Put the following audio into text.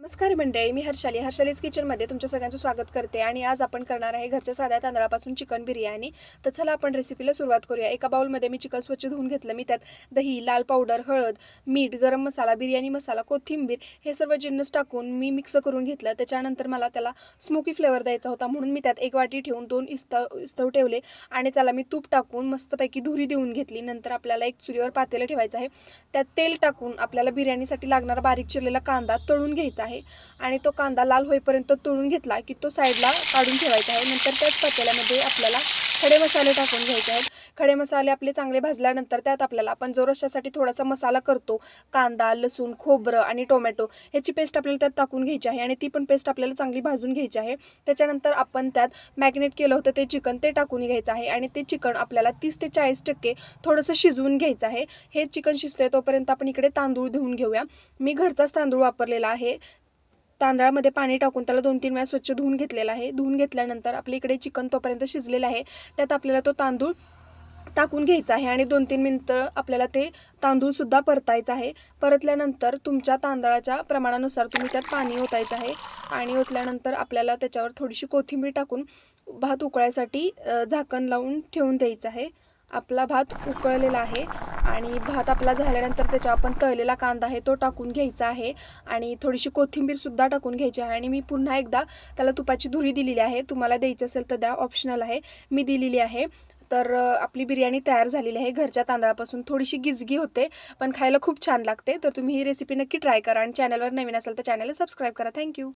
नमस्कार मंडळी, मी हर्षालीज किचनमध्ये तुमच्या सगळ्यांचं स्वागत करते. आणि आज आपण करणार आहे घरच्या साध्या तांदळापासून चिकन बिर्याणी. तर चला आपण रेसिपीला सुरुवात करूया. एका बाउलमध्ये मी चिकन स्वच्छ धुवून घेतलं. मी त्यात दही, लाल पावडर, हळद, मीठ, गरम मसाला, बिर्याणी मसाला, कोथिंबीर हे सर्व जिन्नस टाकून मी मिक्स करून घेतलं. त्याच्यानंतर मला त्याला स्मोकी फ्लेवर द्यायचा होता, म्हणून मी त्यात एक वाटी ठेवून 2 इस्तव ठेवले आणि त्याला मी तूप टाकून मस्तपैकी धुरी देऊन घेतली. नंतर आपल्याला एक चुलीवर पातेलं ठेवायचं आहे. त्यात तेल टाकून आपल्याला बिर्याणीसाठी लागणारा बारीक चिरलेला कांदा तळून घ्यायचा आहे आणि तो कांदा लाल होईपर्यंत तळून घेतला की तो साईडला काढून ठेवायचा आहे. नंतर त्याच पातेल्यामध्ये आपल्याला खडे मसाले टाकून घ्यायचे आहेत. खडे मसाले आपले चांगले भाजल्यानंतर त्यात आपल्याला आपण जो रश्श्यासाठी थोडासा मसाला करतो, कांदा, लसूण, खोबरं आणि टोमॅटो ह्याची पेस्ट आपल्याला त्यात टाकून घ्यायची आहे आणि ती पण पेस्ट आपल्याला चांगली भाजून घ्यायची आहे. त्याच्यानंतर आपण त्यात मॅग्नेट केलं होतं ते चिकन ते टाकून घ्यायचं आहे आणि ते चिकन आपल्याला 30 ते 40% थोडंसं शिजवून घ्यायचं आहे. हे चिकन शिजतंय तोपर्यंत आपण इकडे तांदूळ धुवून घेऊया. मी घरचाच तांदूळ वापरलेला आहे. तांदळामध्ये पाणी टाकून त्याला 2-3 वेळा स्वच्छ धुवून घेतलेला आहे. धुवून घेतल्यानंतर आपल्या इकडे चिकन तोपर्यंत शिजलेलं आहे. त्यात आपल्याला तो तांदूळ टाकून घ्यायचा आहे आणि 2-3 मिनिटं आपल्याला ते तांदूळसुद्धा परतायचं आहे. परतल्यानंतर तुमच्या तांदळाच्या प्रमाणानुसार तुम्ही त्यात पाणी ओतायचं आहे आणि ओतल्यानंतर आपल्याला त्याच्यावर थोडीशी कोथिंबीर टाकून भात उकळायसाठी झाकण लावून ठेवून द्यायचं आहे. आपला भात उकळलेला आहे आणि भात आपला झाल्यानंतर त्याच्या आपण तळलेला कांदा आहे तो टाकून घ्यायचा आहे आणि थोडीशी कोथिंबीरसुद्धा टाकून घ्यायची आहे आणि मी पुन्हा एकदा त्याला तुपाची धुरी दिलेली आहे. तुम्हाला द्यायचं असेल तर द्या, ऑप्शनल आहे, मी दिलेली आहे. तर आपली बिर्याणी तयार झालेली आहे. घरच्या तांदळापासून थोडीशी गिजगी होते पण खायला खूप छान लागते. तर तुम्ही ही रेसिपी नक्की ट्राय करा आणि चॅनलवर नवीन असाल तर चॅनलला सबस्क्राईब करा. थँक्यू.